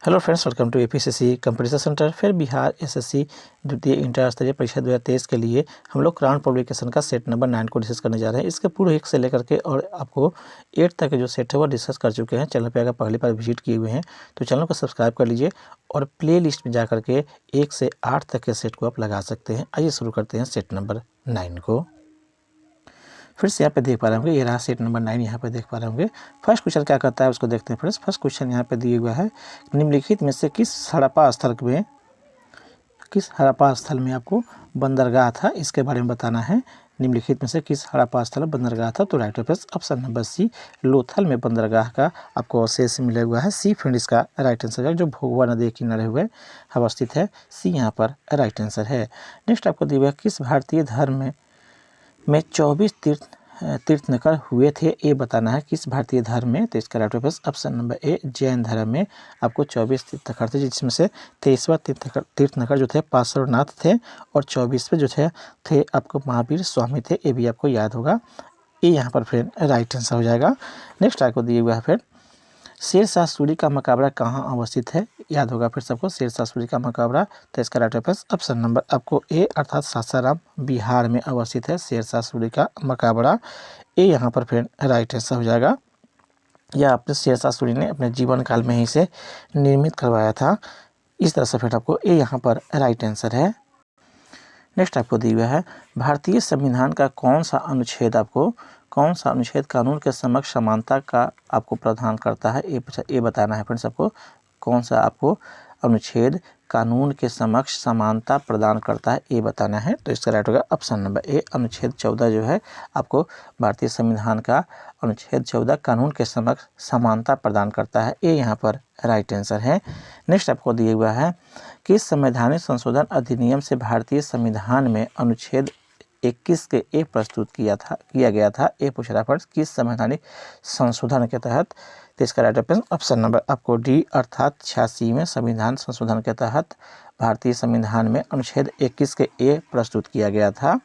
Hello friends, welcome to APCC competition centre. फिर Bihar SSC द्वितीय inter स्तरीय परीक्षा 2023 के लिए हम लोग क्राउन पब्लिकेशन का सेट नंबर 9 को डिस्कस करने जा रहे हैं। इसके पूरे 1 से लेकर के और आपको 8 तक के जो सेट है वो डिस्कस कर चुके हैं। चैनल पे अगर पहली बार विजिट किए हुए हैं तो चैनल को सब्सक्राइब कर लीजिए और प्ले लिस्ट में जा करके 1 से 8 तक के सेट को आप लगा सकते हैं। आइए शुरू करते हैं सेट नंबर 9 को। फिर से यहाँ पे देख पा रहे होंगे, ये रहा सेट नंबर 9। यहाँ पे देख पा रहे होंगे फर्स्ट क्वेश्चन क्या करता है उसको देखते हैं फ्रेंड्स। फर्स्ट क्वेश्चन यहाँ पे दिया हुआ है, निम्नलिखित में से किस हड़प्पा स्थल में आपको बंदरगाह था, इसके बारे में बताना है। निम्नलिखित में से किस हड़प्पा स्थल में बंदरगाह था, तो right option number C, Lothal में बंदरगाह का आपको अवशेष मिला हुआ है। सी फ्रेंड इसका राइट आंसर है, जो भोगवा नदी के किनारे हुए अवस्थित है। सी यहाँ पर राइट आंसर है। नेक्स्ट आपको दिया हुआ है, किस भारतीय धर्म में 24 तीर्थंकर हुए थे, ये बताना है। किस भारतीय धर्म में, तो इसका right option number A, Jain धर्म में आपको 24 तीर्थंकर थे, जिसमें से 23वां तीर्थंकर जो थे पार्श्वनाथ थे और 24वें जो थे आपको महावीर स्वामी थे। ये भी आपको याद होगा। ये यहाँ पर फिर राइट आंसर हो जाएगा। नेक्स्ट आपको दिए हुआ है फिर, शेरशाह सूरी का मकबरा कहाँ अवस्थित है, याद होगा फिर सबको शेरशाह सूरी का मकबरा। तो इसका राइट ऑप्शन नंबर आपको ए अर्थात सासाराम बिहार में अवस्थित है शेरशाह सूरी का मकबरा। ये यहाँ पर फिर राइट आंसर हो जाएगा। यह अपने शेरशाह सूरी ने अपने जीवन काल में ही से निर्मित करवाया था। इस तरह से फिर आपको ये यहाँ पर राइट आंसर है। नेक्स्ट आपको दिया हुआ है, भारतीय संविधान का कौन सा अनुच्छेद कानून के समक्ष समानता का आपको प्रदान करता है, ये बताना है फ्रेंड्स आपको। कौन सा आपको अनुच्छेद कानून के समक्ष समानता प्रदान करता है, ये बताना है। तो इसका राइट होगा ऑप्शन नंबर ए, अनुच्छेद 14 जो है आपको भारतीय संविधान का अनुच्छेद 14 कानून के समक्ष समानता प्रदान करता है। ये यहाँ पर राइट आंसर है। नेक्स्ट आपको दिया हुआ है, किस संवैधानिक संशोधन अधिनियम से भारतीय संविधान में अनुच्छेद 21 के ए प्रस्तुत किया गया था, ये पूछ रहा है किस संवैधानिक संशोधन के तहत। तो इसका राइट ऑप्शन नंबर आपको डी अर्थात 86वें संविधान संशोधन के तहत भारतीय संविधान में अनुच्छेद 21 के ए प्रस्तुत किया गया था।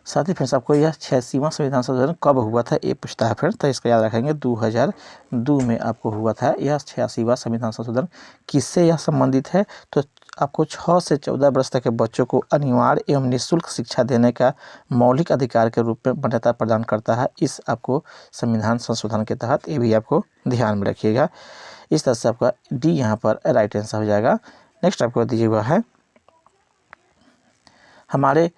साथ ही फ्रेंड्स आपको यह 86वां संविधान संशोधन कब हुआ था, ये पूछता है फिर। तो इसका याद रखेंगे 2002 में आपको हुआ था यह 86वां संविधान संशोधन। किससे यह संबंधित है, तो आपको 6 से 14 वर्ष तक के बच्चों को अनिवार्य एवं निःशुल्क शिक्षा देने का मौलिक अधिकार के रूप में मान्यता प्रदान करता है इस आपको संविधान संशोधन के तहत। ये भी आपको ध्यान में रखिएगा। इस तरह से आपका डी यहाँ पर राइट आंसर हो जाएगा। नेक्स्ट आपको दिया हुआ है, हमारे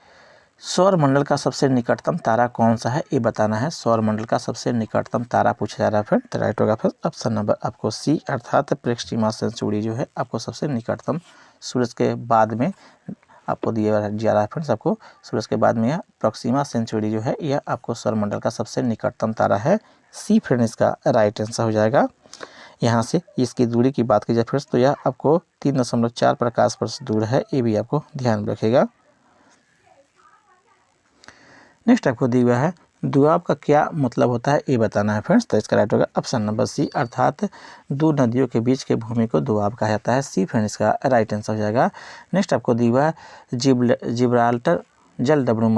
सौर मंडल का सबसे निकटतम तारा कौन सा है, ये बताना है। सौर मंडल का सबसे निकटतम तारा पूछा जा रहा है फिर। तो राइट होगा फिर ऑप्शन नंबर आपको सी अर्थात प्रेक्सिमा सेंचुरी जो है आपको सबसे निकटतम सूरज के बाद में आपको दिया जा रहा है फ्रेंड्स। आपको सूरज के बाद में प्रोक्सिमा सेंचुरी जो है यह आपको सौरमंडल का सबसे निकटतम तारा है। सी फ्रेंड इसका राइट आंसर हो जाएगा। यहाँ से इसकी दूरी की बात की जाए फ्रेंड्स तो यह आपको 3.4 प्रकाश वर्ष दूर है, ये भी आपको ध्यान में रखेगा। नेक्स्ट आपको दिया हुआ है, दोआब का क्या मतलब होता है, ये बताना है फ्रेंड्स। तो इसका राइट होगा ऑप्शन नंबर सी अर्थात दो नदियों के बीच के भूमि को दोआब कहा जाता है। सी फ्रेंड्स इसका राइट आंसर हो जाएगा। नेक्स्ट आपको दिया हुआ है, जिब्राल्टर जल डब्ल्यू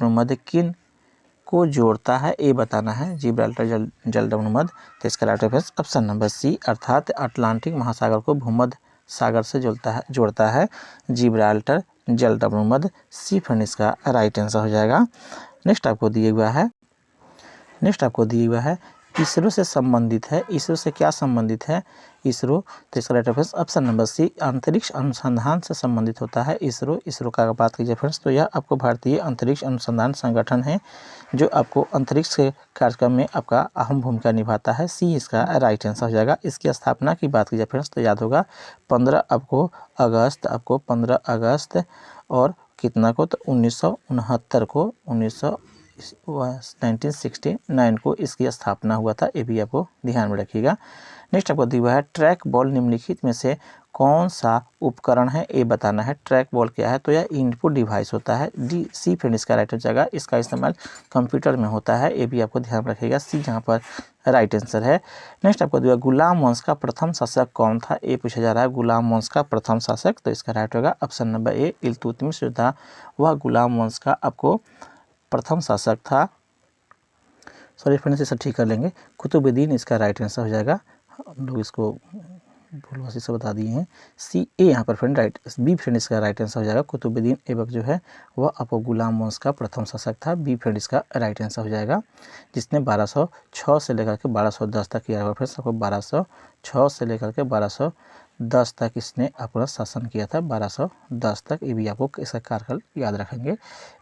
मध्य किन को जोड़ता है, ये बताना है। जिब्राल्टर जल डब्ल्यू मध्य, तो इसका राइट ऑप्शन नंबर सी अर्थात अटलांटिक महासागर को भूमध्य सागर से जोड़ता है जिब्राल्टर जल डब्ल्यू मध्य। सी फ्रेंड इसका राइट आंसर हो जाएगा। नेक्स्ट आपको दिया हुआ है, इसरो से संबंधित है। इसरो से क्या संबंधित है, इसरो, तो इसका राइट ऑप्शन नंबर सी अंतरिक्ष अनुसंधान से संबंधित होता है। इसरो का बात कीजिए फ्रेंड्स तो यह आपको भारतीय अंतरिक्ष अनुसंधान संगठन है जो आपको अंतरिक्ष के कार्यक्रम में आपका अहम भूमिका निभाता है। सी इसका राइट आंसर हो जाएगा। इसकी स्थापना की बात कीजिए फ्रेंड्स तो याद होगा 15 अगस्त और कितना को, तो 1969 को 1969 को इसकी स्थापना हुआ था, ये भी आपको ध्यान में रखिएगा। नेक्स्ट आपको दिया हुआ है, ट्रैक बॉल निम्नलिखित में से कौन सा उपकरण है, ये बताना है। ट्रैक बॉल क्या है, तो यह इनपुट डिवाइस होता है। डी सी फ्रेंड इसका राइट हो जाएगा। इसका इस्तेमाल कंप्यूटर में होता है, ये भी आपको ध्यान में रखिएगा। सी यहाँ पर राइट आंसर है। नेक्स्ट आपको दिया गुलाम वंश का प्रथम शासक कौन था, ये पूछा जा रहा है। गुलाम वंश का प्रथम शासक, तो इसका राइट होगा ऑप्शन नंबर ए इल्तुतमिश जो था वह गुलाम वंश का आपको प्रथम शासक था। सॉरी फ्रेंड्स, इसे ठीक कर लेंगे, कुतुबुद्दीन इसका राइट आंसर हो जाएगा। हम लोग इसको भूलवासी से बता दिए हैं। सी ए यहाँ पर फ्रेंड राइट, बी फ्रेंड इसका राइट आंसर हो जाएगा। कुतुबुद्दीन ऐबक जो है वह आपको गुलाम वंश का प्रथम शासक था। बी फ्रेंड इसका राइट आंसर हो जाएगा, जिसने 1206 से लेकर के 1210 तक किया हुआ। फ्रेंड्स आपको 1206 से लेकर के 1210 तक इसने अपना शासन किया था, 1210 तक। ये भी आपको इसका कार्यकाल याद रखेंगे।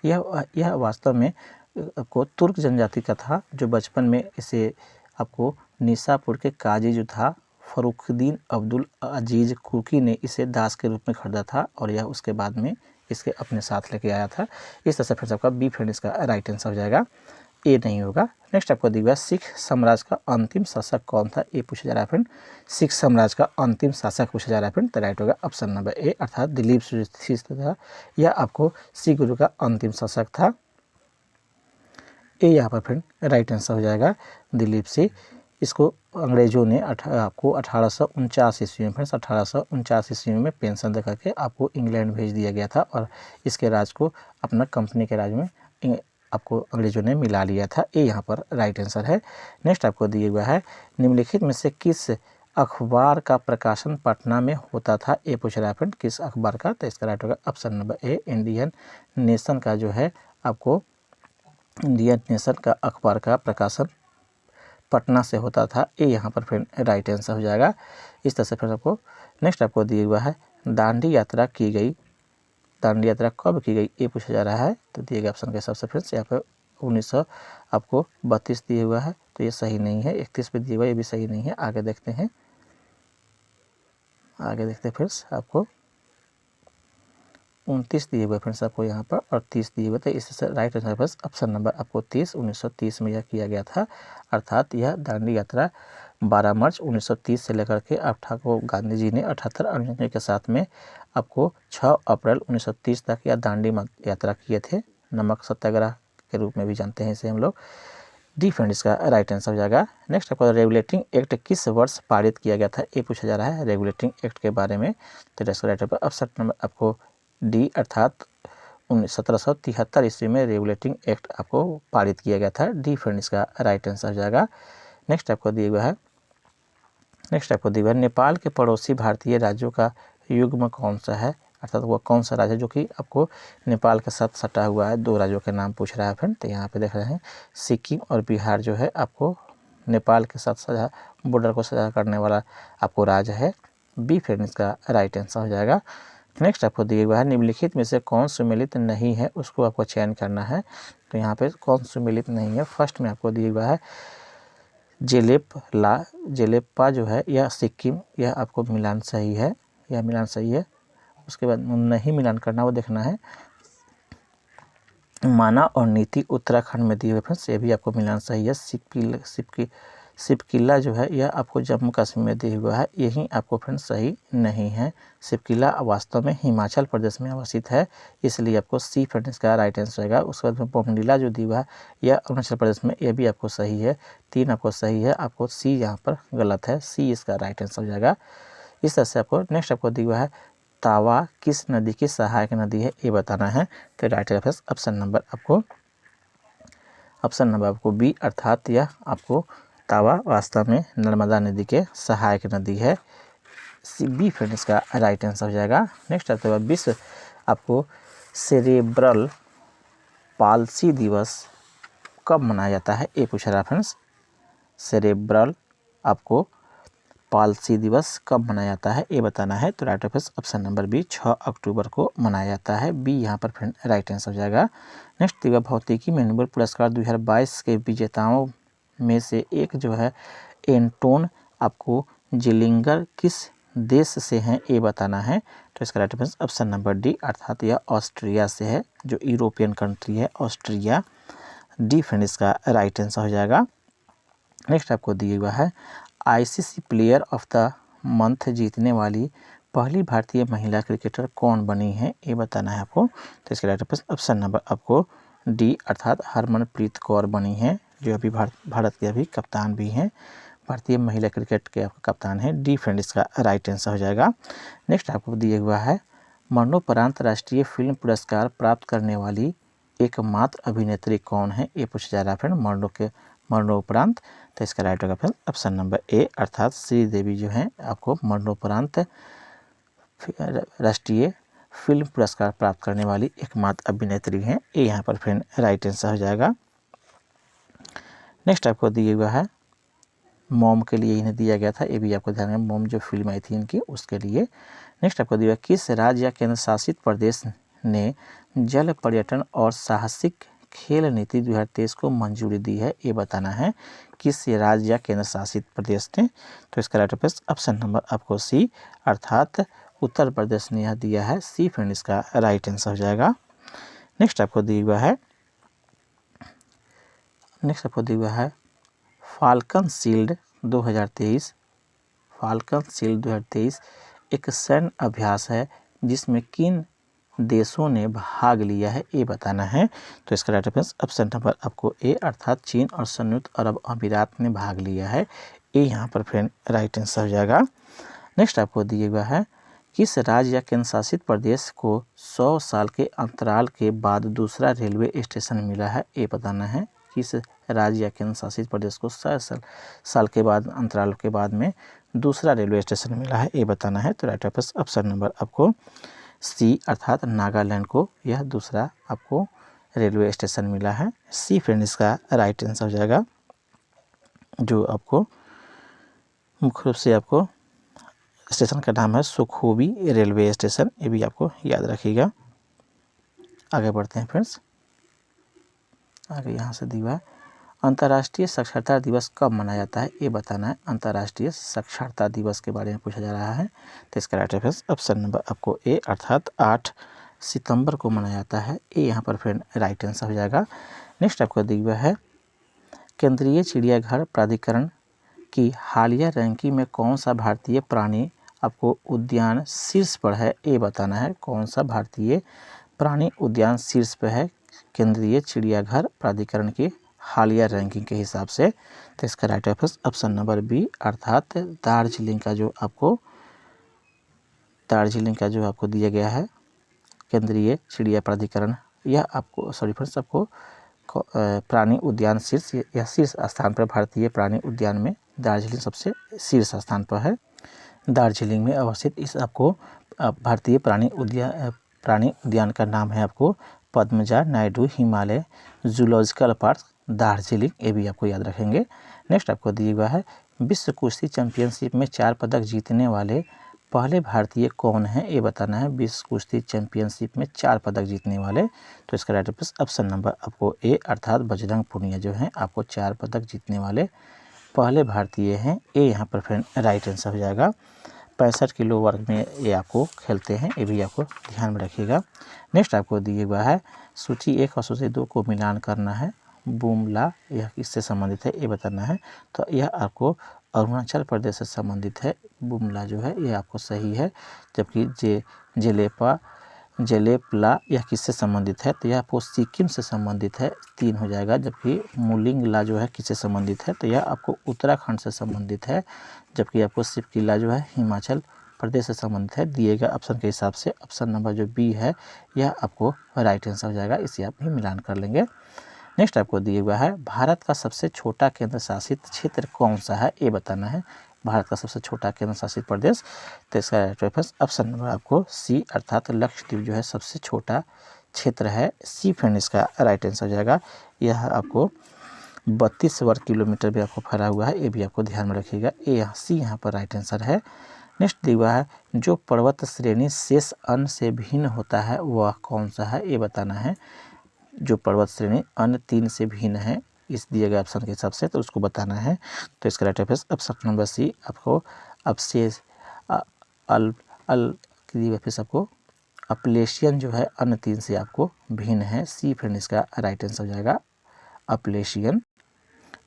यह वास्तव में आपको तुर्क जनजाति का था, जो बचपन में इसे आपको निसापुर के काजी जो था फरुखुद्दीन अब्दुल अजीज कुकी ने इसे दास के रूप में खरीदा था, और यह उसके बाद में इसके अपने साथ लेके आया था। इस तरह से फिर आपका बी फ्रेंड इसका राइट आंसर हो जाएगा, ए नहीं होगा। नेक्स्ट आपको दिया सिख साम्राज्य का अंतिम शासक कौन था, ये पूछा जा रहा है फ्रेंड। सिख साम्राज्य का अंतिम शासक पूछा जा रहा है फ्रेंड, तो राइट होगा ऑप्शन नंबर ए, अर्थात दिलीप था। यह आपको सिख गुरु का अंतिम शासक था, ए यहाँ पर फ्रेंड राइट आंसर हो जाएगा दिलीप सिंह। इसको अंग्रेजों ने आपको 1849 ईस्वी में फ्रेंड्स 1849 ईस्वी में पेंशन दे करके आपको इंग्लैंड भेज दिया गया था, और इसके राज को अपना कंपनी के राज में आपको अंग्रेजों ने मिला लिया था। ये यहाँ पर राइट आंसर है। नेक्स्ट आपको दिया हुआ है निम्नलिखित में से किस अखबार का प्रकाशन पटना में होता था, ये पूछ रहा है फ्रेंड किस अखबार का, तो इसका राइट होगा option number A, Indian nation का जो है आपको इंडियन नेशन का अखबार का प्रकाशन पटना से होता था। ये यहाँ पर फिर राइट आंसर हो जाएगा। इस तरह से फिर आपको नेक्स्ट आपको दिया हुआ है दांडी यात्रा की गई, दांडी यात्रा कब की गई, ये पूछा जा रहा है। तो दिए गए ऑप्शन के हिसाब से फ्रेंड्स यहाँ पर 1932 दिए हुआ है, तो ये सही नहीं है। 31 पे दिया हुआ, ये भी सही नहीं है। आगे देखते हैं, आगे देखते हैं फ्रेंड्स आपको 29 दिए हुए फ्रेंड्स आपको यहाँ पर, और 30 दिए हुए थे। इससे राइट आंसर बस ऑप्शन नंबर आपको 30, 1930 में यह किया गया था। अर्थात यह दांडी यात्रा 12 मार्च 1930 से लेकर के आपको गांधी जी ने 78 अनुयायियों के साथ में आपको 6 अप्रैल 1930 तक यह दांडी यात्रा किए थे। नमक सत्याग्रह के रूप में भी जानते हैं इसे हम लोग। डी फ्रेंड इसका राइट आंसर हो जाएगा। नेक्स्ट आपको रेगुलेटिंग एक्ट किस वर्ष पारित किया गया था, ये पूछा जा रहा है रेगुलेटिंग एक्ट के बारे में। तो इसका राइट ऑप्शन नंबर आपको डी, अर्थात 1773 ईस्वी में रेगुलेटिंग एक्ट आपको पारित किया गया था। डी फ्रेंड इसका राइट आंसर हो जाएगा। नेक्स्ट आपको दिया हुआ है, नेक्स्ट आपको दिया हुआ है नेपाल के पड़ोसी भारतीय राज्यों का युग्म कौन सा है, अर्थात वो कौन सा राज्य है जो कि आपको नेपाल के साथ सटा हुआ है। 2 राज्यों के नाम पूछ रहा है फ्रेंड, तो यहाँ पे देख रहे हैं सिक्किम और बिहार जो है आपको नेपाल के साथ सजा बॉर्डर को सजा करने वाला आपको राज्य है। बी फ्रेंड इसका राइट आंसर हो जाएगा। नेक्स्ट आपको दिया हुआ है निम्नलिखित में से कौन सुमेलित नहीं है, उसको आपको चयन करना है। तो यहाँ पे कौन सुमेलित नहीं है, फर्स्ट में आपको दिया हुआ है जेलेप्पा जो है यह सिक्किम, यह आपको मिलान सही है, यह मिलान सही है। उसके बाद नहीं मिलान करना, वो देखना है। माना और नीति उत्तराखंड में दिए हुए फ्रेंड्स, ये भी आपको मिलान सही है। सिपकिला जो है यह आपको जम्मू कश्मीर में दिया हुआ है, यही आपको फ्रेंड्स सही नहीं है। सिपकिला वास्तव में हिमाचल प्रदेश में अवस्थित है, इसलिए आपको सी फ्रेंड्स इसका राइट आंसर रहेगा। उसके बाद में बोमडीला जो दिया हुआ है यह अरुणाचल प्रदेश में, यह भी आपको सही है। 3 आपको सही है, आपको सी यहाँ पर गलत है। सी इसका राइट आंसर हो जाएगा। इस तरह से आपको नेक्स्ट आपको दिया हुआ है तावा किस नदी की सहायक नदी है, ये बताना है। तो राइट आंसर ऑप्शन नंबर आपको बी, अर्थात यह आपको तावा वास्तव में नर्मदा नदी के सहायक नदी है। बी फ्रेंड इसका राइट आंसर हो जाएगा। नेक्स्ट आता है विश्व आपको सेरेब्रल पाल्सी दिवस कब मनाया जाता है, ये पूछ रहा है फ्रेंड्स। सेरेब्रल आपको पाल्सी दिवस कब मनाया जाता है, ये बताना है। तो right answer option number B 6 अक्टूबर को मनाया जाता है। बी यहाँ पर फ्रेंड राइट आंसर हो जाएगा। नेक्स्ट दिव्या भौतिकी में नोबेल पुरस्कार 2022 के विजेताओं में से एक जो है एंटोन आपको जिलिंगर किस देश से हैं, ये बताना है। तो इसका right answer option number D, अर्थात यह ऑस्ट्रिया से है, जो यूरोपियन कंट्री है ऑस्ट्रिया। डी फ्रेंड इसका राइट आंसर हो जाएगा। नेक्स्ट आपको दिया हुआ है ICC player of the month जीतने वाली पहली भारतीय महिला क्रिकेटर कौन बनी है, ये बताना है आपको। तो इसका राइट आंसर ऑप्शन नंबर आपको डी, अर्थात हरमनप्रीत कौर बनी है, जो अभी भारत के अभी कप्तान भी हैं, भारतीय महिला क्रिकेट के कप्तान हैं। डी फ्रेंड इसका राइट आंसर हो जाएगा। नेक्स्ट आपको दिया हुआ है मरणोपरांत राष्ट्रीय फिल्म पुरस्कार प्राप्त करने वाली एकमात्र अभिनेत्री कौन है, ये पूछा जा रहा है फ्रेंड। मरणोपरांत। तो इसका राइट होगा फिर ऑप्शन नंबर ए, अर्थात श्रीदेवी जो हैं आपको मरणोपरांत राष्ट्रीय फिल्म पुरस्कार प्राप्त करने वाली एकमात्र अभिनेत्री हैं। ये यहाँ पर फिर राइट आंसर हो जाएगा। नेक्स्ट आपको दिया हुआ है मॉम के लिए इन्हें दिया गया था, ये भी आपको ध्यान रखना, मॉम जो फिल्म आई थी इनकी उसके लिए। नेक्स्ट आपको दिया किस राज्य या केंद्र शासित प्रदेश ने जल पर्यटन और साहसिक खेल नीति 2023 को मंजूरी दी है, ये बताना है किस राज्य या केंद्र शासित प्रदेश ने। तो इसका राइट ऑप्शन नंबर आपको सी, अर्थात उत्तर प्रदेश ने यह दिया है। सी फ्रेंड इसका राइट आंसर हो जाएगा। नेक्स्ट आपको दिया हुआ है फाल्कन शील्ड 2023। फाल्कन शील्ड 2023 एक सैन्य अभ्यास है जिसमें किन देशों ने भाग लिया है, ये बताना है। तो इसका राइट ऑप्शन नंबर आपको ए, अर्थात चीन और संयुक्त अरब अमीरात ने भाग लिया है, ये यहाँ पर फ्रेंड राइट आंसर हो जाएगा। नेक्स्ट आपको दिया हुआ है किस राज्य या केंद्र शासित प्रदेश को 100 साल के अंतराल के बाद दूसरा रेलवे स्टेशन मिला है, ये बताना है। किस राज्य या केंद्र शासित प्रदेश को 100 साल के बाद अंतराल के बाद में दूसरा रेलवे स्टेशन मिला है, ये बताना है। तो राइट ऑप्शन नंबर आपको सी, अर्थात नागालैंड को यह दूसरा आपको रेलवे स्टेशन मिला है। सी फ्रेंड इसका राइट आंसर हो जाएगा, जो आपको मुख्य रूप से आपको स्टेशन का नाम है सुखोबी रेलवे स्टेशन, ये भी आपको याद रखिएगा। आगे बढ़ते हैं फ्रेंड्स, आगे यहाँ से दिया अंतर्राष्ट्रीय साक्षरता दिवस कब मनाया जाता है, ये बताना है। अंतर्राष्ट्रीय साक्षरता दिवस के बारे में पूछा जा रहा है। तो इसका राइट ऑप्शन नंबर आपको ए, अर्थात 8 सितंबर को मनाया जाता है, ये यहाँ पर फ्रेंड राइट आंसर हो जाएगा। नेक्स्ट आपको दिया है केंद्रीय चिड़ियाघर प्राधिकरण की हालिया रैंकिंग में कौन सा भारतीय प्राणी आपको उद्यान शीर्ष पर है, ये बताना है। कौन सा भारतीय प्राणी उद्यान शीर्ष पर है केंद्रीय चिड़ियाघर प्राधिकरण की हालिया रैंकिंग के हिसाब से। तो इसका राइट ऑप्शन नंबर बी, अर्थात दार्जिलिंग का जो आपको दिया गया है केंद्रीय चिड़िया प्राधिकरण, यह आपको फ्रेंड्स आपको प्राणी उद्यान शीर्ष या शीर्ष स्थान पर भारतीय प्राणी उद्यान में दार्जिलिंग सबसे शीर्ष स्थान पर है। दार्जिलिंग में अवस्थित इस आपको भारतीय प्राणी उद्यान का नाम है आपको पद्मजा नायडू हिमालय जूलॉजिकल पार्क दार्जिलिंग, ये भी आपको याद रखेंगे। नेक्स्ट आपको दिया हुआ है विश्व कुश्ती चैंपियनशिप में 4 पदक जीतने वाले पहले भारतीय कौन हैं, ये बताना है। विश्व कुश्ती चैंपियनशिप में 4 पदक जीतने वाले। तो इसका राइट ऑप्शन नंबर आपको ए, अर्थात बजरंग पुनिया जो हैं आपको 4 पदक जीतने वाले पहले भारतीय हैं, ये यहाँ पर फ्रेंड राइट आंसर हो जाएगा। 65 किलो वर्ग में ये आपको खेलते हैं, ये भी आपको ध्यान में रखिएगा। नेक्स्ट आपको दिया हुआ है सूची 1 और सूची 2 को मिलान करना है। बुमला यह किससे संबंधित है, ये बताना है। तो यह आपको अरुणाचल प्रदेश से संबंधित है। बुमला जो है ये आपको सही है, जबकि जेलेपला यह किससे संबंधित है, तो यह आपको सिक्किम से संबंधित है, 3 हो जाएगा। जबकि मुलिंगला जो है किससे संबंधित है, तो यह आपको उत्तराखंड से संबंधित है। जबकि आपको शिवकिला जो है हिमाचल प्रदेश से संबंधित है। दिए गए ऑप्शन के हिसाब से ऑप्शन नंबर जो बी है यह आपको राइट आंसर हो जाएगा, इसे आप भी मिलान कर लेंगे। नेक्स्ट आपको दिया हुआ है भारत का सबसे छोटा केंद्र शासित क्षेत्र कौन सा है, ये बताना है। भारत का सबसे छोटा केंद्र शासित प्रदेश, तो इसका रेफरेंस ऑप्शन नंबर आपको सी, अर्थात लक्षद्वीप जो है सबसे छोटा क्षेत्र है। सी फ्रेंड इसका राइट आंसर हो जाएगा। यह आपको 32 वर्ग किलोमीटर भी आपको फैला हुआ है, ये भी आपको ध्यान में रखिएगा। सी यहाँ पर राइट आंसर है। नेक्स्ट दिया हुआ है जो पर्वत श्रेणी शेष अन्य से भिन्न होता है वह कौन सा है, ये बताना है। जो पर्वत श्रेणी अन्य 3 से भिन्न है इस दिए गए ऑप्शन के हिसाब से, तो उसको बताना है। तो इसका राइट ऑप्शन नंबर सी आपको अवशेष आपको अपलेशियन जो है अन्य 3 से आपको भिन्न है। सी फ्रेंड इसका राइट आंसर हो जाएगा अपलेशियन।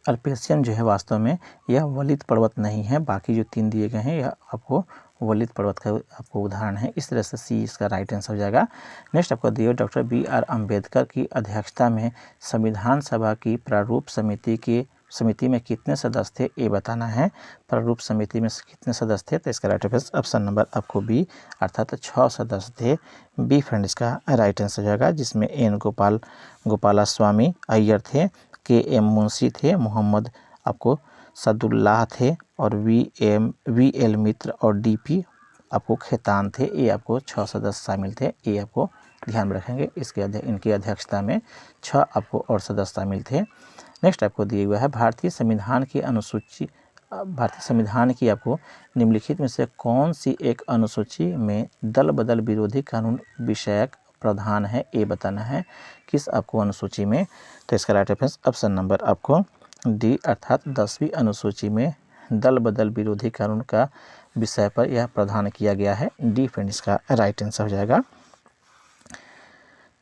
अल्पेशियन जो है वास्तव में यह वलित पर्वत नहीं है, बाकी जो 3 दिए गए हैं यह आपको वलित पर्वत का आपको उदाहरण है। इस तरह से सी इसका राइट आंसर हो जाएगा। नेक्स्ट आपको दिए डॉक्टर BR अम्बेडकर की अध्यक्षता में संविधान सभा की प्रारूप समिति में कितने सदस्य थे, ये बताना है। प्रारूप समिति में कितने सदस्य थे, तो इसका राइट ऑप्शन नंबर आपको बी, अर्थात 6 सदस्य थे। बी फ्रेंड इसका राइट आंसर हो जाएगा, जिसमें एन गोपालास्वामी अय्यर थे KM मुंशी थे, मोहम्मद आपको सदुल्लाह थे और VL मित्र और DP आपको खेतान थे। ये आपको 6 सदस्य शामिल थे, ये आपको ध्यान में रखेंगे। इनकी अध्यक्षता में 6 आपको और सदस्य शामिल थे। नेक्स्ट आपको दिया हुआ है भारतीय संविधान की अनुसूची, भारतीय संविधान की आपको निम्नलिखित में से कौन सी एक अनुसूची में दल बदल विरोधी कानून विषयक प्रावधान है, ये बताना है। किस आपको अनुसूची में, तो इसका राइट ऑप्शन नंबर आपको डी अर्थात 10वीं अनुसूची में दल बदल विरोधी कानून का विषय पर यह प्रावधान किया गया है। डी फ्रेंड इसका राइट आंसर हो जाएगा।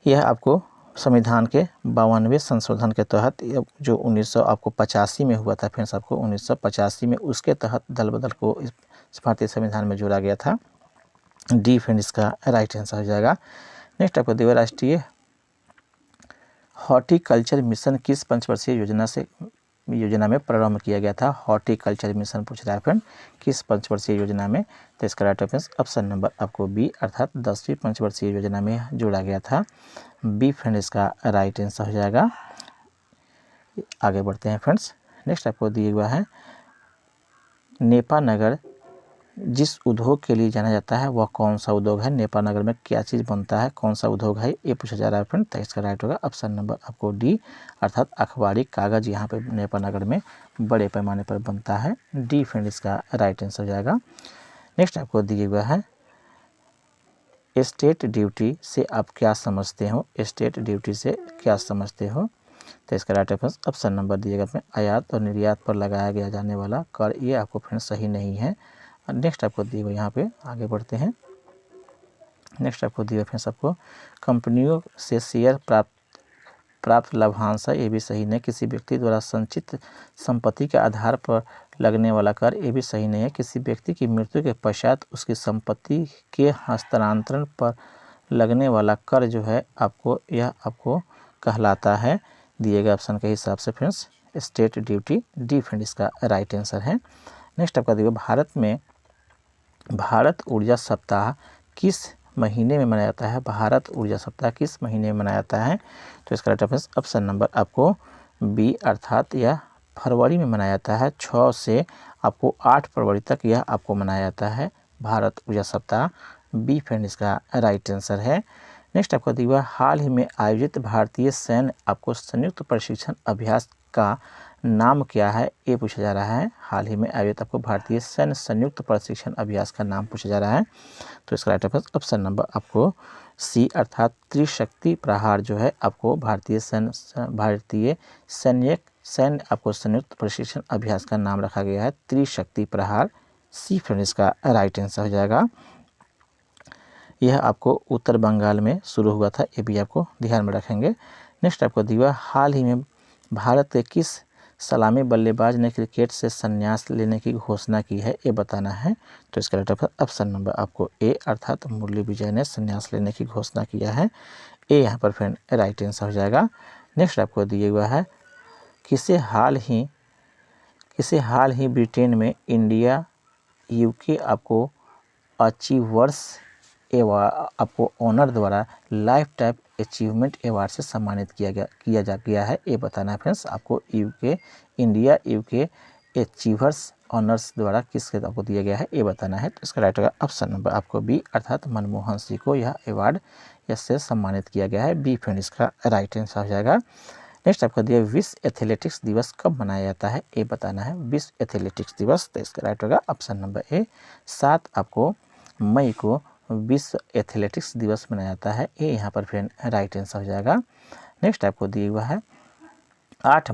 यह आपको संविधान के 52वें संशोधन के तहत जो 1985 में हुआ था, फ्रेंड्स आपको 1985 में उसके तहत दल बदल को इस भारतीय संविधान में जोड़ा गया था। डी फ्रेंड इसका राइट आंसर हो जाएगा। नेक्स्ट आपको दिव्य राष्ट्रीय हॉर्टिकल्चर मिशन किस पंचवर्षीय योजना में प्रारंभ किया गया था। हॉर्टिकल्चर मिशन पूछ रहा है फ्रेंड, किस पंचवर्षीय योजना में, तो इसका राइट ऑप्शन नंबर आपको बी अर्थात 10वीं पंचवर्षीय योजना में जोड़ा गया था। बी फ्रेंड इसका राइट आंसर हो जाएगा। आगे बढ़ते हैं फ्रेंड्स। नेक्स्ट आपको दिया हुआ है नेपानगर जिस उद्योग के लिए जाना जाता है वह कौन सा उद्योग है। नेपानगर में क्या चीज़ बनता है, कौन सा उद्योग है, ये पूछा जा रहा है फ्रेंड। तो इसका राइट होगा ऑप्शन नंबर आपको डी अर्थात अखबारी कागज़ यहाँ पे नेपानगर में बड़े पैमाने पर बनता है। डी फ्रेंड इसका राइट आंसर हो जाएगा। नेक्स्ट आपको दिया हुआ है स्टेट ड्यूटी से आप क्या समझते हो। स्टेट ड्यूटी से क्या समझते हो, तो इसका राइट ऑप्शन नंबर दिएगा अपने आयात और निर्यात पर लगाया गया जाने वाला कर। ये आपको फ्रेंड सही नहीं है। नेक्स्ट आपको दिए हुए यहाँ पे आगे बढ़ते हैं। नेक्स्ट आपको दिए फ्रेंड्स आपको कंपनियों से शेयर प्राप्त लाभांश है, ये भी सही नहीं। किसी व्यक्ति द्वारा संचित संपत्ति के आधार पर लगने वाला कर, ये भी सही नहीं है। किसी व्यक्ति की मृत्यु के पश्चात उसकी संपत्ति के हस्तांतरण पर लगने वाला कर जो है आपको, यह आपको कहलाता है दिए गए ऑप्शन के हिसाब से friends state duty. D friend इसका राइट आंसर है। नेक्स्ट आपका दिए भारत में भारत ऊर्जा सप्ताह किस महीने में मनाया जाता है। भारत ऊर्जा सप्ताह किस महीने में मनाया जाता है, तो इसका राइट ऑप्शन नंबर आपको बी अर्थात यह फरवरी में मनाया जाता है। 6 से आपको 8 फरवरी तक यह आपको मनाया जाता है भारत ऊर्जा सप्ताह। बी फ्रेंड इसका राइट आंसर है। नेक्स्ट आपको दिया हाल ही में आयोजित भारतीय सैन्य आपको संयुक्त प्रशिक्षण अभ्यास का नाम क्या है, ये पूछा जा रहा है। हाल ही में आयोजित आपको भारतीय सैन्य संयुक्त प्रशिक्षण अभ्यास का नाम पूछा जा रहा है, तो इसका राइट ऑप्शन नंबर आपको सी अर्थात त्रिशक्ति प्रहार जो है आपको भारतीय सैन्य आपको संयुक्त प्रशिक्षण अभ्यास का नाम रखा गया है त्रिशक्ति प्रहार। सी फ्रेंड इसका राइट आंसर हो जाएगा। यह आपको उत्तर बंगाल में शुरू हुआ था, ये भी आपको ध्यान में रखेंगे। नेक्स्ट आपको दिया हाल ही में भारत के किस सलामी बल्लेबाज ने क्रिकेट से संन्यास लेने की घोषणा की है, ये बताना है। तो इसका राइट ऑप्शन नंबर आपको ए अर्थात मुरली विजय ने संन्यास लेने की घोषणा किया है। ए यहाँ पर फ्रेंड राइट आंसर हो जाएगा। नेक्स्ट आपको दिया हुआ है किसे हाल ही ब्रिटेन में इंडिया यूके आपको अचीवर्स आपको ऑनर द्वारा लाइफ टाइम अचीवमेंट अवार्ड से सम्मानित किया गया है, ये बताना है फ्रेंड्स। आपको इंडिया यूके अचीवर्स ऑनर्स द्वारा किसके आपको दिया गया है, ये बताना है। तो इसका राइट होगा ऑप्शन नंबर आपको बी अर्थात मनमोहन सिंह को यह अवार्ड इससे सम्मानित किया गया है। बी फ्रेंड इसका राइट आंसर हो जाएगा। नेक्स्ट आपको दिया विश्व एथलेटिक्स दिवस कब मनाया जाता है, ये बताना है। विश्व एथलेटिक्स दिवस, तो इसका राइट होगा ऑप्शन नंबर ए 7 आपको मई को विश्व एथलेटिक्स दिवस मनाया जाता है, ये यहाँ पर फ्रेंड राइट आंसर हो जाएगा। नेक्स्ट आपको दिया हुआ है 8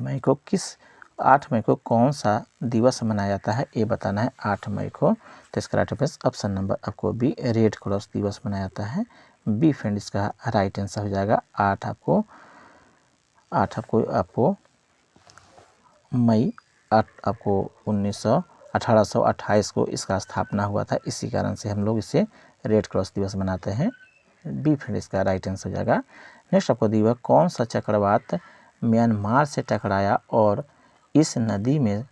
मई को कौन सा दिवस मनाया जाता है, ये बताना है। 8 मई को, तो इसका राइट ऑप्शन नंबर आपको बी रेड क्रॉस दिवस मनाया जाता है। बी फ्रेंड इसका राइट आंसर हो जाएगा। 8 आपको मई 8 आपको 1828 को इसका स्थापना हुआ था, इसी कारण से हम लोग इसे रेड क्रॉस दिवस मनाते हैं। बी फ्रेंड इसका राइट आंसर हो जाएगा। नेक्स्ट आपको दिया हुआ कौन सा चक्रवात म्यांमार से टकराया और इस नदी में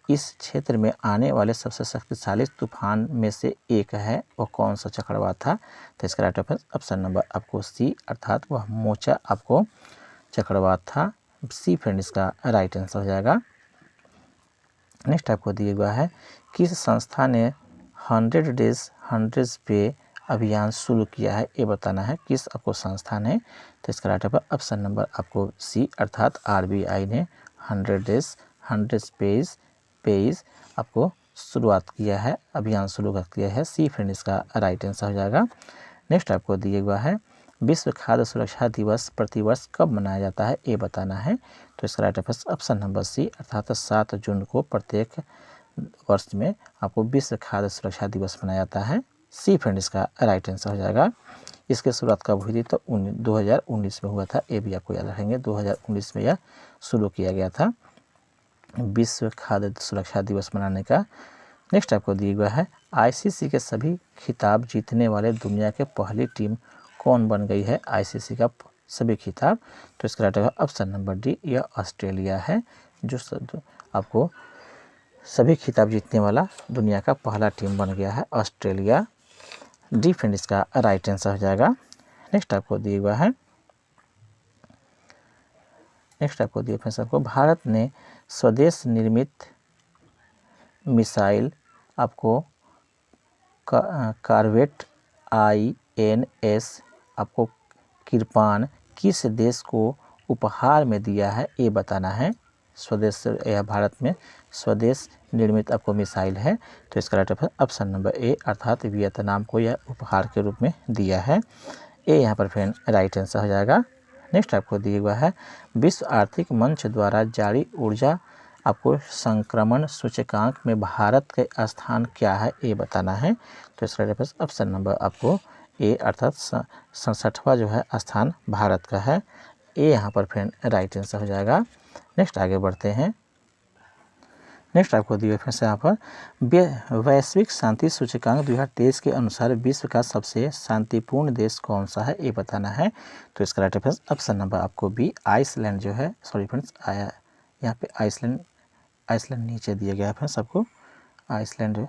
इस क्षेत्र में आने वाले सबसे शक्तिशाली तूफान में से एक है, वो कौन सा चक्रवात था, तो इसका राइट ऑप्शन नंबर आपको सी अर्थात वह मोचा आपको चक्रवात था। सी फ्रेंड इसका राइट आंसर हो जाएगा। नेक्स्ट आपको दिया हुआ है किस संस्था ने 100 डेज 100 पे अभियान शुरू किया है, ये बताना है किस आपको संस्था ने। तो इसका राइट आंसर ऑप्शन नंबर आपको सी अर्थात RBI ने 100 डेज 100 पेज आपको शुरुआत किया है, अभियान शुरू कर किया है। सी फ्रेंड इसका राइट आंसर हो जाएगा। नेक्स्ट आपको दिया हुआ है विश्व खाद्य सुरक्षा दिवस प्रतिवर्ष कब मनाया जाता है, ये बताना है। तो इसका right answer option number C अर्थात 7 जून को प्रत्येक वर्ष में आपको विश्व खाद्य सुरक्षा दिवस मनाया जाता है। सी फ्रेंड इसका राइट आंसर हो जाएगा। इसकी शुरुआत कब हुई थी, तो 2019 में हुआ था, ये भी आपको याद रखेंगे। 2019 में यह शुरू किया गया था विश्व खाद्य सुरक्षा दिवस मनाने का। नेक्स्ट आपको दिया हुआ है ICC के सभी खिताब जीतने वाले दुनिया के पहली टीम कौन बन गई है, ICC का सभी खिताब। तो इसका right answer option number D, यह ऑस्ट्रेलिया है जो आपको सभी खिताब जीतने वाला दुनिया का पहला टीम बन गया है, ऑस्ट्रेलिया। डी फ्रेंड इसका राइट आंसर हो जाएगा। नेक्स्ट आपको दिया हुआ है फ्रेंड्स आपको भारत ने स्वदेश निर्मित मिसाइल आपको कॉर्वेट INS आपको किरपान किस देश को उपहार में दिया है, ये बताना है। स्वदेश यह भारत में स्वदेश निर्मित आपको मिसाइल है। तो इसका right answer option number A अर्थात वियतनाम को यह उपहार के रूप में दिया है। ए यहाँ पर फ्रेंड राइट आंसर हो जाएगा। नेक्स्ट आपको दिया हुआ है विश्व आर्थिक मंच द्वारा जारी ऊर्जा आपको संक्रमण सूचकांक में भारत का स्थान क्या है, ये बताना है। तो इसका राइट आंसर ऑप्शन नंबर आपको ए अर्थात 67वां जो है स्थान भारत का है। ए यहाँ पर फ्रेंड राइट आंसर हो जाएगा। नेक्स्ट आगे बढ़ते हैं। नेक्स्ट आपको दिए फिर से यहाँ पर वैश्विक शांति सूचकांक 2023 के अनुसार विश्व का सबसे शांतिपूर्ण देश कौन सा है, ये बताना है। तो इसका राइट आंसर ऑप्शन नंबर आपको बी आइसलैंड जो है, सॉरी फ्रेंड्स आया यहाँ पे आइसलैंड नीचे दिया गया है फ्रेंड्स आपको आइसलैंड।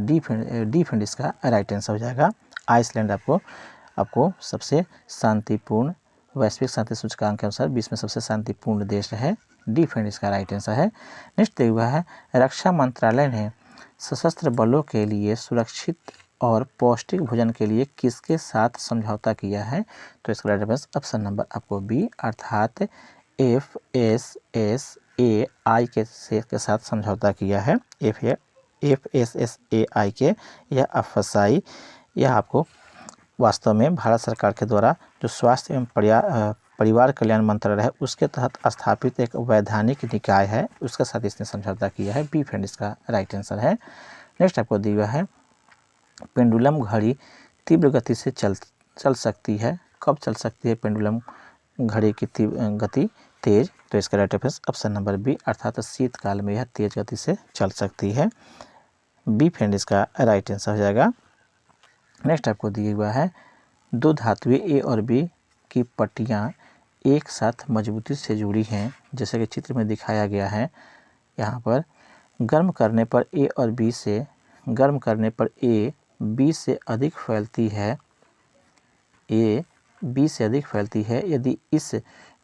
डी फ्रेंड इसका राइट आंसर हो जाएगा। आइसलैंड आपको सबसे शांतिपूर्ण वैश्विक शांति सूचकांक के अनुसार विश्व में सबसे शांतिपूर्ण देश है। डी फ्रेंड इसका राइट आंसर है। नेक्स्ट दिया हुआ है रक्षा मंत्रालय ने सशस्त्र बलों के लिए सुरक्षित और पौष्टिक भोजन के लिए किसके साथ समझौता किया है। तो इसका राइट आंसर ऑप्शन नंबर आपको बी अर्थात FSSAI के साथ समझौता किया है। FSSAI के यह अफसाई यह आपको वास्तव में भारत सरकार के द्वारा जो स्वास्थ्य एवं परिवार कल्याण मंत्रालय है उसके तहत स्थापित एक वैधानिक निकाय है, उसके साथ इसने समझौता किया है। बी फ्रेंड इसका राइट आंसर है। नेक्स्ट आपको दिया है पेंडुलम घड़ी तीव्र गति से चल सकती है, कब चल सकती है पेंडुलम घड़ी की गति तेज। तो इसका right answer option number B अर्थात शीतकाल में यह तेज गति से चल सकती है। बी फ्रेंड इसका राइट आंसर हो जाएगा। नेक्स्ट आपको दिया हुआ है दो धातुएं ए और बी की पट्टियां एक साथ मजबूती से जुड़ी हैं, जैसे कि चित्र में दिखाया गया है। यहाँ पर गर्म करने पर ए बी से अधिक फैलती है। यदि इस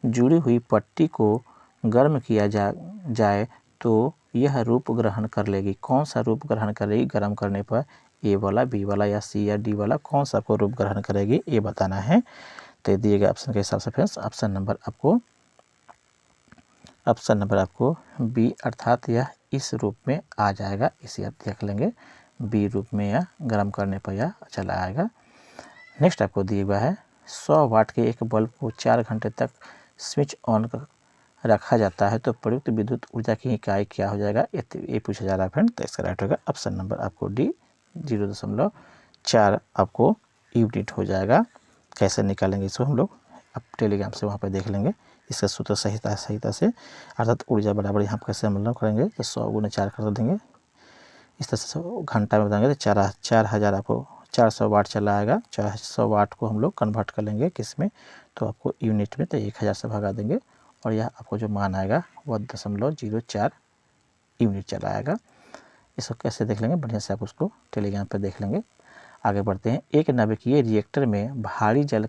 जुड़ी हुई पट्टी को गर्म किया जाए तो यह रूप ग्रहण कर लेगी। कौन सा रूप ग्रहण करेगी गर्म करने पर, ए वाला, बी वाला या सी या डी वाला, कौन सा आपको रूप ग्रहण करेगी, ये बताना है। तो दिए गए ऑप्शन के हिसाब से फ्रेंड्स ऑप्शन नंबर आपको बी अर्थात यह इस रूप में आ जाएगा, इसे आप देख लेंगे। बी रूप में यह गर्म करने पर यह चला आएगा। नेक्स्ट आपको दिया हुआ है 100 वाट के एक बल्ब को 4 घंटे तक स्विच ऑन रखा जाता है तो प्रयुक्त विद्युत ऊर्जा की इकाई क्या हो जाएगा, ये पूछा जा रहा है फ्रेंड। तो इसका राइट होगा ऑप्शन नंबर आपको डी 0.4 आपको यूनिट हो जाएगा। कैसे निकालेंगे इसको हम लोग अब टेलीग्राम से वहाँ पर देख लेंगे इसका सूत्र सहिता से अर्थात ऊर्जा बराबर यहाँ कैसे हम लोग करेंगे तो 100 गुना 4 कर देंगे। इस तरह से घंटा में बताएंगे तो 4000 आपको 400 वाट चला आएगा। 400 वाट को हम लोग कन्वर्ट कर लेंगे किस में, तो आपको यूनिट में तो 1000 से भगा देंगे और यह आपको जो मान आएगा वह 0.04 यूनिट चला आएगा। इसको कैसे देख लेंगे बढ़िया से आप उसको टेलीग्राम पर देख लेंगे। आगे बढ़ते हैं। एक नाभिकीय रिएक्टर में भारी जल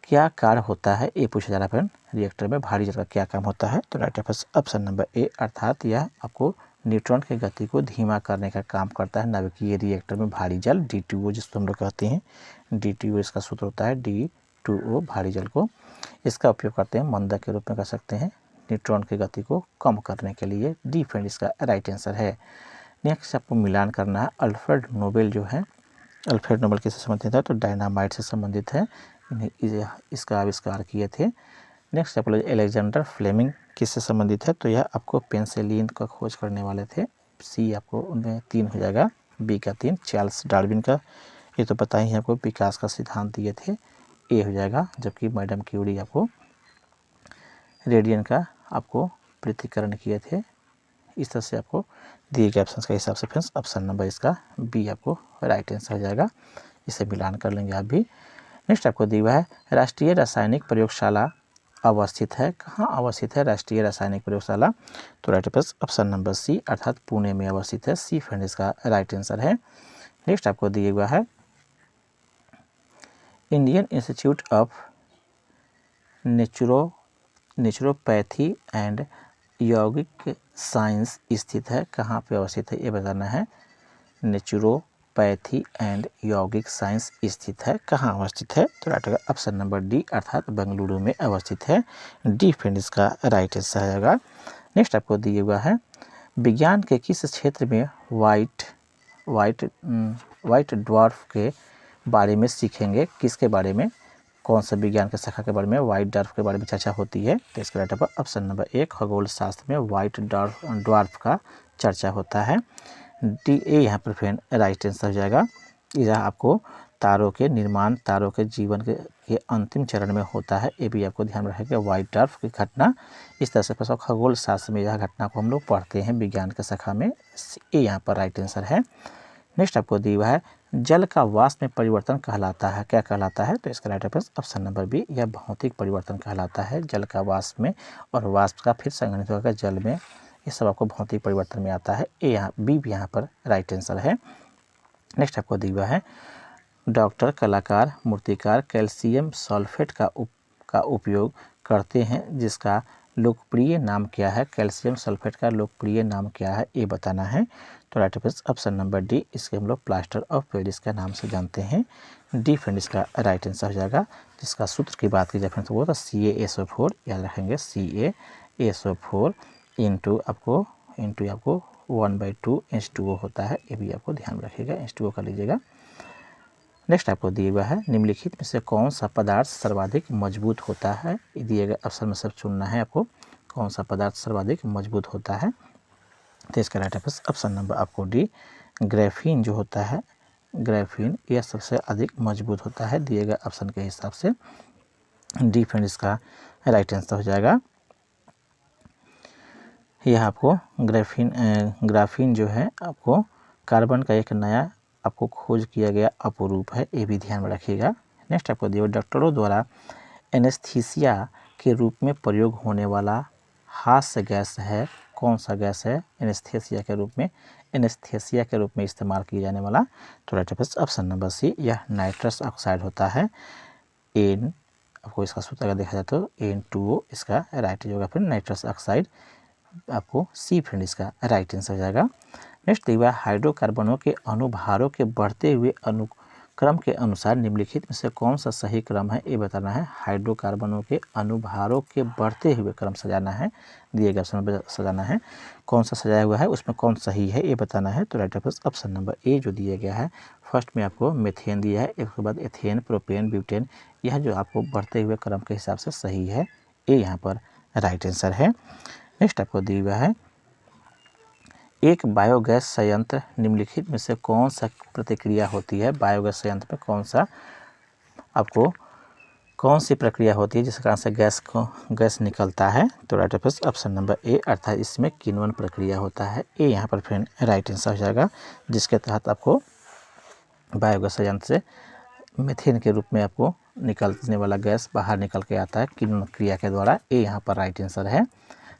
क्या कार्य होता है, ये पूछा जा रहा है फ्रेंड। रिएक्टर में भारी जल का क्या काम होता है, तो राइट ऑप्शन नंबर ए, अर्थात यह आपको न्यूट्रॉन की गति को धीमा करने का काम करता है नाभिकीय रिएक्टर में भारी जल D2O, जिसको हम लोग कहते हैं D2O, इसका सूत्र होता है D2O, भारी जल को इसका उपयोग करते हैं मंदक के रूप में कर सकते हैं न्यूट्रॉन की गति को कम करने के लिए। डी फ्रेंड इसका राइट आंसर है। नेक्स्ट आपको मिलान करना है। अल्फ्रेड नोबेल जो है, अल्फ्रेड नोबेल किससे संबंधित है, तो डायनामाइट से संबंधित है, इसका आविष्कार किए थे। नेक्स्ट आपको एलेक्जेंडर फ्लेमिंग किससे संबंधित है, तो यह आपको पेंसिलिन का खोज करने वाले थे। सी आपको उनमें 3 हो जाएगा, बी का 3 चार्ल्स डार्विन का, ये तो पता ही है आपको, विकास का सिद्धांत दिए थे, ए हो जाएगा। जबकि मैडम क्यूरी आपको रेडियन का आपको पृथक्करण किए थे। इस तरह से आपको दिए गए ऑप्शन के हिसाब से फ्रेंड्स ऑप्शन नंबर इसका बी आपको राइट आंसर हो जाएगा। इसे मिलान कर लेंगे आप भी। नेक्स्ट आपको दिया हुआ है राष्ट्रीय रासायनिक प्रयोगशाला अवस्थित है, कहाँ अवस्थित है राष्ट्रीय रासायनिक प्रयोगशाला, तो राइट ऑप्शन नंबर सी, अर्थात पुणे में अवस्थित है। सी फ्रेंड इसका राइट आंसर है। नेक्स्ट आपको दिया हुआ है Indian institute of naturopathy and यौगिक साइंस स्थित है, कहाँ पे अवस्थित है ये बताना है। नेचुरोपैथी एंड यौगिक साइंस स्थित है, कहाँ अवस्थित है, तो राइट होगा ऑप्शन नंबर डी, अर्थात बेंगलुरु में अवस्थित है। डी फ्रेंड इसका राइट आंसर आएगा। नेक्स्ट आपको दिया हुआ है विज्ञान के किस क्षेत्र में व्हाइट ड्वार्फ के बारे में सीखेंगे, किसके बारे में, कौन सा विज्ञान के शाखा के बारे में व्हाइट ड्वार्फ के बारे में चर्चा होती है, तो इसका राइट ऑप्शन नंबर ए, खगोल शास्त्र में व्हाइट ड्वार्फ का चर्चा होता है। डी ए यहाँ पर फ्रेंड राइट आंसर हो जाएगा। यह आपको तारों के निर्माण, तारों के जीवन के अंतिम चरण में होता है, ये भी आपको ध्यान रखेगा व्हाइट ड्वार्फ की घटना। इस तरह से खगोल शास्त्र में यह घटना को हम लोग पढ़ते हैं विज्ञान के शाखा में, ये यहाँ पर राइट आंसर है। नेक्स्ट आपको दिया हुआ है जल का वाष्प में परिवर्तन कहलाता है, क्या कहलाता है, तो इसका राइट ऑप्शन नंबर बी, यह भौतिक परिवर्तन कहलाता है। जल का वाष्प में और वाष्प का फिर संघनित होकर जल में, ये सब आपको भौतिक परिवर्तन में आता है। ए यहाँ बी भी यहाँ पर राइट आंसर है। नेक्स्ट आपको दिया हुआ है डॉक्टर, कलाकार, मूर्तिकार कैल्शियम सल्फेट का उपयोग करते हैं, जिसका लोकप्रिय नाम क्या है, कैल्शियम सल्फेट का लोकप्रिय नाम क्या है, ये बताना है। तो राइट ऑप्शन नंबर डी, इसके हम लोग प्लास्टर ऑफ पेरिस के नाम से जानते हैं। डी फ्रेंड इसका राइट आंसर हो जाएगा। जिसका सूत्र की बात की जाए फ्रेंड्स, वो तो CaSO4, याद रखेंगे CaSO4 इंटू आपको 1/2 H2O होता है, ये भी आपको ध्यान रखिएगा, H2O का लीजिएगा। नेक्स्ट आपको दिया हुआ है निम्नलिखित में से कौन सा पदार्थ सर्वाधिक मजबूत होता है, दिए गए ऑप्शन में सब चुनना है आपको, कौन सा पदार्थ सर्वाधिक मजबूत होता है, तो इसका राइट ऑप्शन नंबर आपको डी, ग्रेफीन जो होता है, ग्रेफीन यह सबसे अधिक मजबूत होता है, दिए गए ऑप्शन के हिसाब से। डी फ्रेंड इसका राइट आंसर हो जाएगा। यह आपको ग्राफीन जो है आपको कार्बन का एक नया आपको खोज किया गया अपरूप है, ये भी ध्यान में रखिएगा। नेक्स्ट आपको दिया डॉक्टरों द्वारा एनेस्थीसिया के रूप में प्रयोग होने वाला हास्य गैस है, कौन सा गैस है एनेस्थीसिया के रूप में इस्तेमाल किया जाने वाला, तो राइट ऑप्शन नंबर सी, यह नाइट्रस ऑक्साइड होता है। एन आपको इसका सूत्र अगर देखा जाए तो N2O इसका राइट होगा, फिर नाइट्रस ऑक्साइड आपको सी फ्रेंड इसका राइट आंसर हो जाएगा। नेक्स्ट दिया हाइड्रोकार्बनों के अनुभारों के बढ़ते हुए अनुक्रम के अनुसार निम्नलिखित में से कौन सा सही क्रम है, ये बताना है। हाइड्रोकार्बनों के अनुभारों के बढ़ते हुए क्रम सजाना है, दिए गए ऑप्शन में सजाना है, कौन सा सजाया हुआ है उसमें कौन सही है ये बताना है। तो राइट ऑप्शन नंबर ए जो दिया गया है, फर्स्ट में आपको मेथेन दिया है, उसके बाद एथेन, प्रोपेन, ब्यूटेन, यह जो आपको बढ़ते हुए क्रम के हिसाब से सही है, ये यहाँ पर राइट आंसर है। नेक्स्ट आपको दिया हुआ है एक बायोगैस संयंत्र निम्नलिखित में से कौन सा प्रतिक्रिया होती है, बायोगैस संयंत्र में कौन सी प्रक्रिया होती है जिस कारण से गैस निकलता है, तो राइट ऑप्शन नंबर ए, अर्थात इसमें किण्वन प्रक्रिया होता है, ये यहाँ पर फ्रेंड राइट आंसर हो जाएगा, जिसके तहत आपको बायोगैस संयंत्र से मीथेन के रूप में आपको निकलने वाला गैस बाहर निकल के आता है किण्वन क्रिया के द्वारा, ये यहाँ पर राइट आंसर है।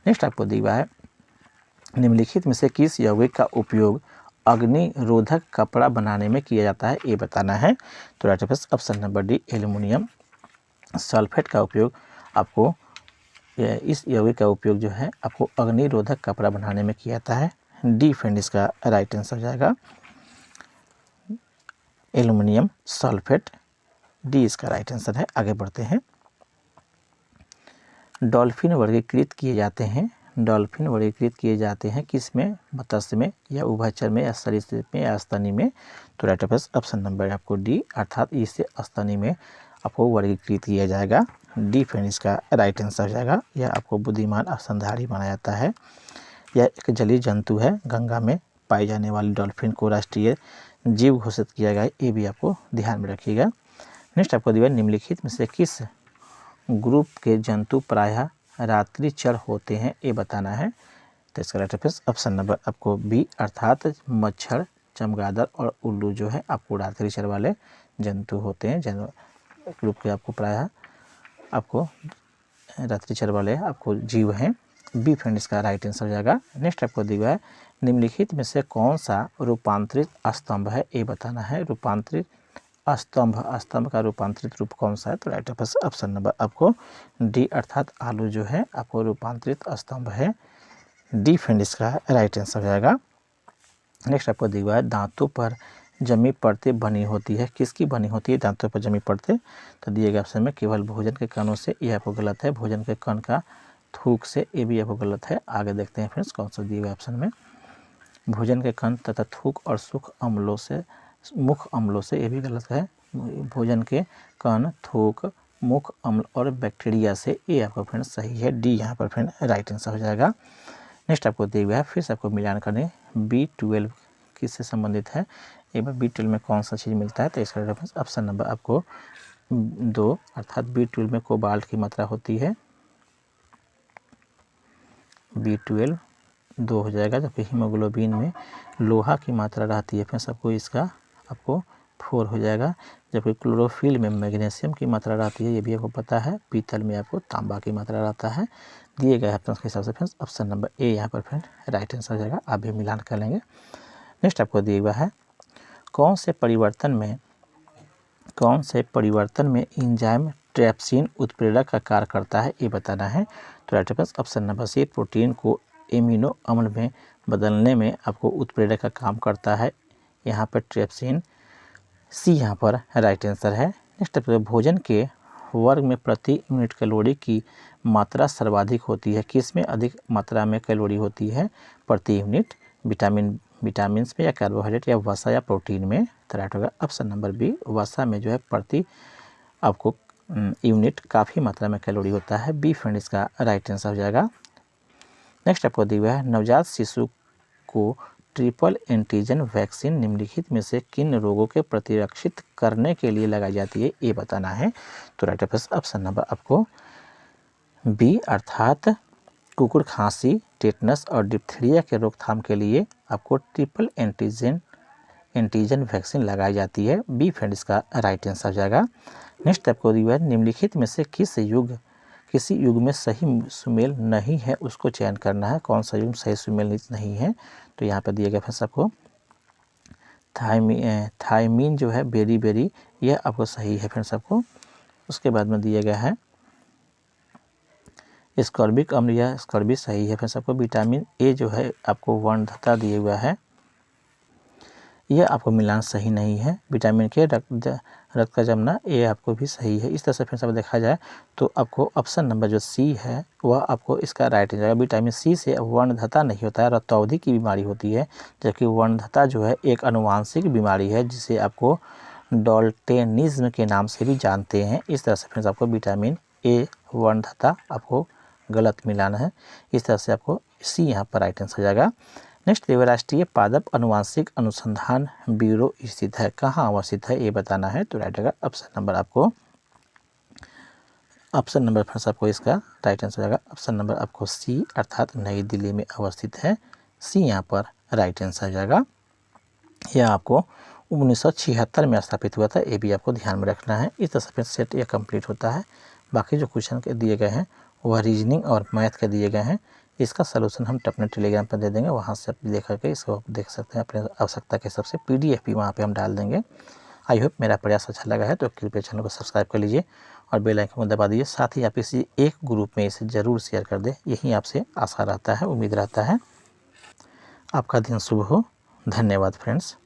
नेक्स्ट आपको दिया है निम्नलिखित में से किस यौगिक का उपयोग अग्निरोधक कपड़ा बनाने में किया जाता है, ये बताना है। तो right option number D, aluminium sulphate का उपयोग आपको इस यौगिक का उपयोग जो है आपको अग्निरोधक कपड़ा बनाने में किया जाता है। डी फ्रेंड इसका राइट आंसर हो जाएगा, एल्युमिनियम सल्फेट, डी इसका राइट आंसर है। आगे बढ़ते हैं। डॉल्फिन वर्गीकृत किए जाते हैं, डॉल्फिन वर्गीकृत किए जाते हैं किस में, मत्स्य में या उभयचर में या सरीसृप में या स्तनी में। तो राइट ऑप्शन नंबर आपको डी अर्थात इससे स्तनी में आपको वर्गीकृत किया जाएगा। डी फ्रेंड इसका राइट आंसर हो जाएगा। यह आपको बुद्धिमान स्तनधारी माना जाता है। यह एक जलीय जंतु है। गंगा में पाई जाने वाली डॉल्फिन को राष्ट्रीय जीव घोषित किया गया है, ये भी आपको ध्यान में रखिएगा। नेक्स्ट आपको दिया निम्नलिखित में से किस ग्रुप के जंतु प्रायः रात्रिचर होते हैं, ये बताना है। तो इसका राइट ऑप्शन नंबर आपको बी अर्थात मच्छर, चमगादड़ और उल्लू जो है आपको रात्रिचर वाले जंतु होते हैं। ग्रुप के आपको प्रायः आपको रात्रिचर वाले आपको जीव हैं। बी फ्रेंड इसका राइट आंसर हो जाएगा। नेक्स्ट आपको दिया है निम्नलिखित में से कौन सा रूपांतरित स्तंभ है, ये बताना है। रूपांतरित स्तंभ, स्तंभ का रूपांतरित रूप कौन सा है। तो राइट ऑप्शन नंबर आपको डी अर्थात आलू जो है आपको रूपांतरित स्तंभ है। डी फ्रेंड इसका राइट आंसर हो जाएगा। नेक्स्ट आपको दिया है दांतों पर जमी परतें बनी होती है, किसकी बनी होती है दांतों पर जमी परतें। तो दिए गए ऑप्शन में केवल भोजन के कणों से, यह आपको गलत है। भोजन के कण का थूक से, ये भी आपको गलत है। आगे देखते हैं फ्रेंड्स कौन सा दिए गए ऑप्शन में। भोजन के कण तथा थूक और सुख अम्लों से, मुख अम्लों से, ये भी गलत है। भोजन के कण, थूक, मुख अम्ल और बैक्टीरिया से, ये आपका फ्रेंड सही है। डी यहाँ पर फ्रेंड राइट आंसर हो जाएगा। नेक्स्ट आपको दिया हुआ है, फिर से आपको मिलान करने। B12 किससे संबंधित है, एक बार B12 में कौन सा चीज़ मिलता है। तो इसका रेफरेंस ऑप्शन नंबर आपको 2 अर्थात B12 में कोबाल्ट की मात्रा होती है। B12 2 हो जाएगा, जबकि हीमोग्लोबिन में लोहा की मात्रा रहती है। फिर सबको इसका आपको 4 हो जाएगा। जबकि क्लोरोफिल में मैग्नीशियम की मात्रा रहती है, ये भी आपको पता है। पीतल में आपको तांबा की मात्रा रहता है। दिए गए ऑप्शन के हिसाब से फ्रेंड्स ऑप्शन नंबर ए यहाँ पर फ्रेंड राइट आंसर हो जाएगा। आप भी मिलान कर लेंगे। नेक्स्ट आपको दिया हुआ है कौन से परिवर्तन में एंजाइम ट्रिप्सिन उत्प्रेरक का कार्य करता है, ये बताना है। तो right option number C protein को एमिनो अम्ल में बदलने में आपको उत्प्रेरक का काम करता है, यहाँ पर ट्रिप्सिन। सी यहाँ पर राइट आंसर है। नेक्स्ट भोजन के वर्ग में प्रति यूनिट कैलोरी की मात्रा सर्वाधिक होती है, किस में अधिक मात्रा में कैलोरी होती है प्रति यूनिट, विटामिन में या कार्बोहाइड्रेट या वसा या प्रोटीन में। तो राइट होगा ऑप्शन नंबर बी, वसा में जो है प्रति आपको यूनिट काफ़ी मात्रा में कैलोरी होता है। बी फ्रेंड इसका राइट आंसर हो जाएगा। नेक्स्ट आपको दिया हुआ है नवजात शिशु को ट्रिपल एंटीजन वैक्सीन निम्नलिखित में से किन रोगों के प्रतिरक्षित करने के लिए लगाई जाती है, ये बताना है। तो राइट ऑप्शन नंबर आपको बी अर्थात कुकुर खांसी, टेटनस और डिप्थीरिया के रोकथाम के लिए आपको ट्रिपल एंटीजन वैक्सीन लगाई जाती है। बी फ्रेंड इसका राइट आंसर हो जाएगा। नेक्स्ट आपको दिया है निम्नलिखित में से किसी युग में सही सुमेल नहीं है, उसको चयन करना है। कौन सा युग सही सुमेल नहीं है। तो यहाँ पर दिया गया फिर सबको थायमीन जो है बेरी यह आपको सही है फिर सबको। उसके बाद में दिया गया है स्कॉर्बिक अम्ल या स्कॉर्बी सही है फिर सबको। विटामिन ए जो है आपको वर्णधता दिया हुआ है, यह आपको मिलान सही नहीं है। विटामिन के रक्त का जमना, ये आपको भी सही है। इस तरह से फिर सब देखा जाए तो आपको ऑप्शन नंबर जो सी है वह आपको इसका राइट हो जाएगा। विटामिन सी से वर्णधता नहीं होता है, रक्तावधि की बीमारी होती है। जबकि वर्णधता जो है एक अनुवांशिक बीमारी है जिसे आपको डॉल्टेनिज्म के नाम से भी जानते हैं। इस तरह से फिर आपको विटामिन ए वर्णधता आपको गलत मिलान है। इस तरह से आपको सी यहाँ पर राइट आंसर हो जाएगा। नेक्स्ट राष्ट्रीय पादप अनुवांशिक अनुसंधान ब्यूरो स्थित है, कहाँ अवस्थित है, ये बताना है। तो राइट होगा ऑप्शन नंबर आपको ऑप्शन नंबर फर्स्ट आपको इसका राइट आंसर जाएगा। ऑप्शन नंबर आपको सी अर्थात नई दिल्ली में अवस्थित है। सी यहाँ पर राइट आंसर हो जाएगा। यह आपको 1976 में स्थापित हुआ था, ये भी आपको ध्यान में रखना है। इस तरह से सेट यह कंप्लीट होता है। बाकी जो क्वेश्चन के दिए गए हैं वह रीजनिंग और मैथ के दिए गए हैं। इसका सलूशन हम अपने टेलीग्राम पर दे देंगे, वहाँ से आप देख करके इसको आप देख सकते हैं। अपने आवश्यकता के हिसाब से PDF भी वहाँ पे हम डाल देंगे। आई होप मेरा प्रयास अच्छा लगा है तो कृपया चैनल को सब्सक्राइब कर लीजिए और बेल आइकन को दबा दीजिए। साथ ही आप किसी एक ग्रुप में इसे ज़रूर शेयर कर दें। यही आपसे आशा रहता है, उम्मीद रहता है। आपका दिन शुभ हो। धन्यवाद फ्रेंड्स।